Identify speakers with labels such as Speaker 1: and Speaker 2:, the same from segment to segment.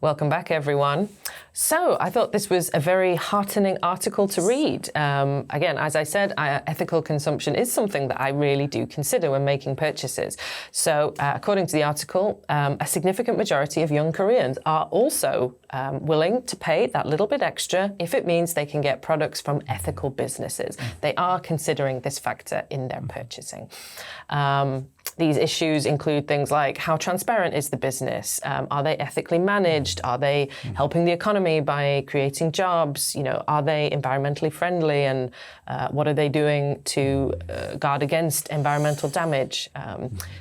Speaker 1: Welcome back, everyone. So I thought this was a very heartening article to read. Again, as I said, ethical consumption is something that I really do consider when making purchases. So according to the article, a significant majority of young Koreans are also willing to pay that little bit extra if it means they can get products from ethical businesses. They are considering this factor in their purchasing. These issues include things like how transparent is the business? Are they ethically managed? Are they helping the economy by creating jobs? Are they environmentally friendly? And what are they doing to guard against environmental damage?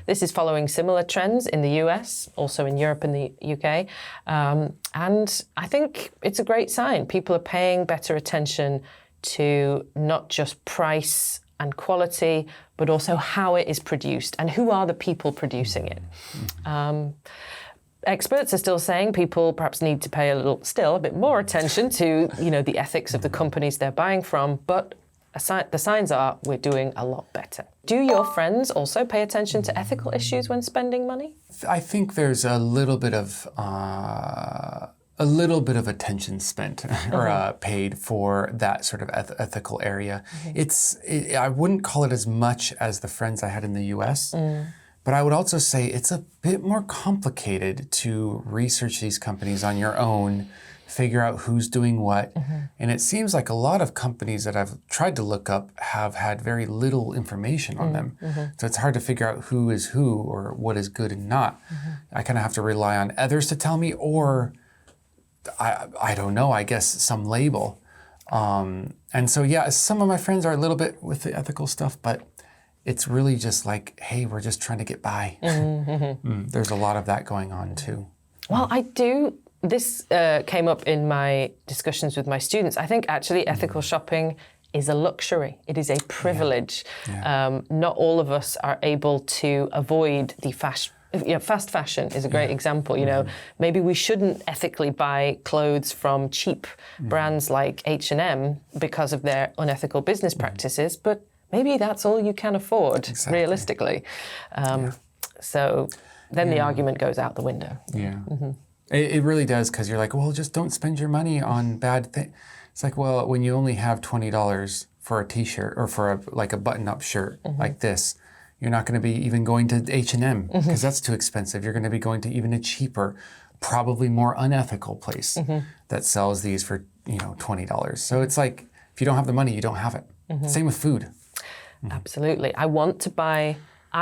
Speaker 1: This is following similar trends in the US, also in Europe and the UK. And I think it's a great sign. People are paying better attention to not just price and quality, but also how it is produced and who are the people producing it. Experts are still saying people perhaps need to pay a bit more attention to, the ethics of the companies they're buying from, but the signs are we're doing a lot better. Do your friends also pay attention to ethical issues when spending money?
Speaker 2: I think there's a little bit of attention spent or paid for that sort of ethical area. I wouldn't call it as much as the friends I had in the US, but I would also say it's a bit more complicated to research these companies on your own, figure out who's doing what. And it seems like a lot of companies that I've tried to look up have had very little information on them. So it's hard to figure out who is who or what is good and not. I kind of have to rely on others to tell me, or I don't know, I guess some label. And so, yeah, some of my friends are a little bit with the ethical stuff, but it's really just like, hey, we're just trying to get by. There's a lot of that going on too.
Speaker 1: Well, this came up in my discussions with my students. I think actually ethical shopping is a luxury. It is a privilege. Not all of us are able to avoid the fast fashion is a great example. Maybe we shouldn't ethically buy clothes from cheap brands like H&M because of their unethical business practices, but maybe that's all you can afford, realistically. So then the argument goes out the window.
Speaker 2: It really does, because you're like, well, just don't spend your money on bad things. It's like, well, when you only have $20 for a T-shirt or for a button-up shirt like this, you're not going to be even going to H&M because that's too expensive. You're going to be going to even a cheaper, probably more unethical place that sells these for $20. So it's like, if you don't have the money, you don't have it. Same with food.
Speaker 1: Absolutely. I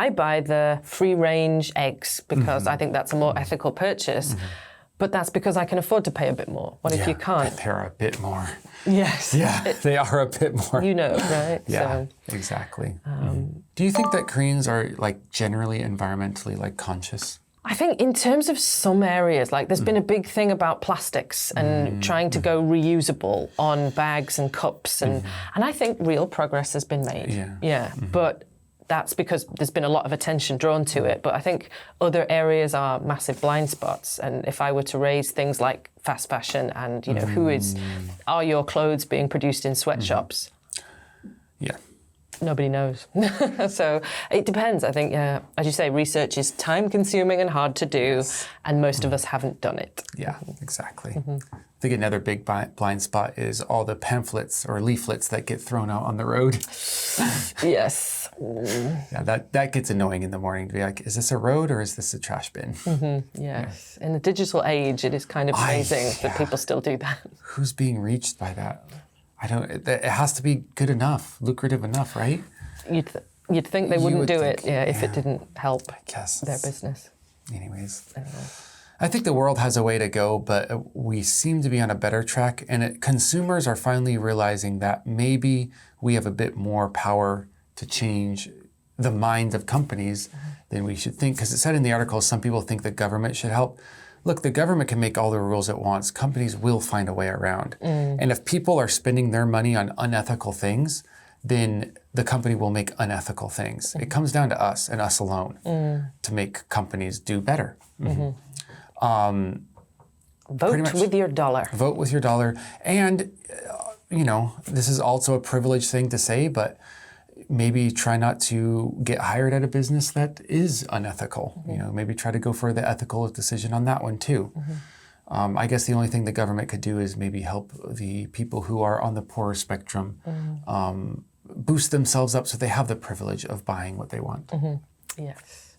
Speaker 1: buy the free-range eggs because I think that's a more ethical purchase. But that's because I can afford to pay a bit more. What if you can't?
Speaker 2: They're a bit more.
Speaker 1: Yes.
Speaker 2: Yeah, they are a bit more.
Speaker 1: Right?
Speaker 2: Yeah, exactly. Do you think that Koreans are generally environmentally conscious?
Speaker 1: I think in terms of some areas, there's been a big thing about plastics and trying to go reusable on bags and cups. And I think real progress has been made. But that's because there's been a lot of attention drawn to it. But I think other areas are massive blind spots. And if I were to raise things like fast fashion and, are your clothes being produced in sweatshops? Nobody knows. So it depends. I think, as you say, research is time-consuming and hard to do, and most of us haven't done it.
Speaker 2: Yeah, exactly. I think another big blind spot is all the pamphlets or leaflets that get thrown out on the road.
Speaker 1: Yes.
Speaker 2: Yeah, that gets annoying in the morning to be like, is this a road or is this a trash bin?
Speaker 1: Yes. In the digital age, it is kind of amazing that people still do that.
Speaker 2: Who's being reached by that? It has to be good enough, lucrative enough, right?
Speaker 1: You'd think they wouldn't do it if it didn't help their business.
Speaker 2: Anyways. I think the world has a way to go, but we seem to be on a better track, and consumers are finally realizing that maybe we have a bit more power to change the minds of companies than we should think. Because it said in the article, some people think the government should help. Look, the government can make all the rules it wants. Companies will find a way around. And if people are spending their money on unethical things, then the company will make unethical things. It comes down to us and us alone to make companies do better.
Speaker 1: Vote with your dollar.
Speaker 2: Vote with your dollar. And, this is also a privileged thing to say, but maybe try not to get hired at a business that is unethical. Maybe try to go for the ethical decision on that one too. I guess the only thing the government could do is maybe help the people who are on the poorer spectrum boost themselves up so they have the privilege of buying what they want.
Speaker 1: Yes.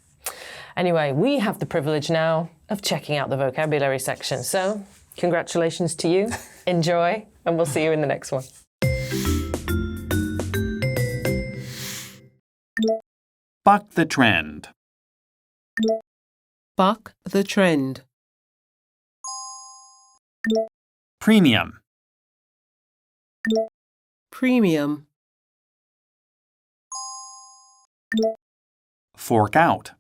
Speaker 1: Anyway, we have the privilege now of checking out the vocabulary section. So, congratulations to you. Enjoy, and we'll see you in the next one.
Speaker 3: Buck the trend.
Speaker 4: Buck the trend.
Speaker 3: Premium.
Speaker 4: Premium.
Speaker 3: Fork out.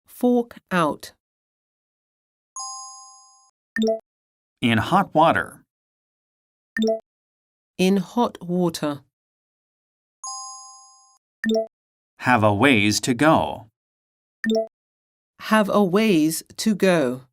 Speaker 4: Fork out.
Speaker 3: In hot water.
Speaker 4: In hot water.
Speaker 3: Have a ways to go.
Speaker 4: Have a ways to go.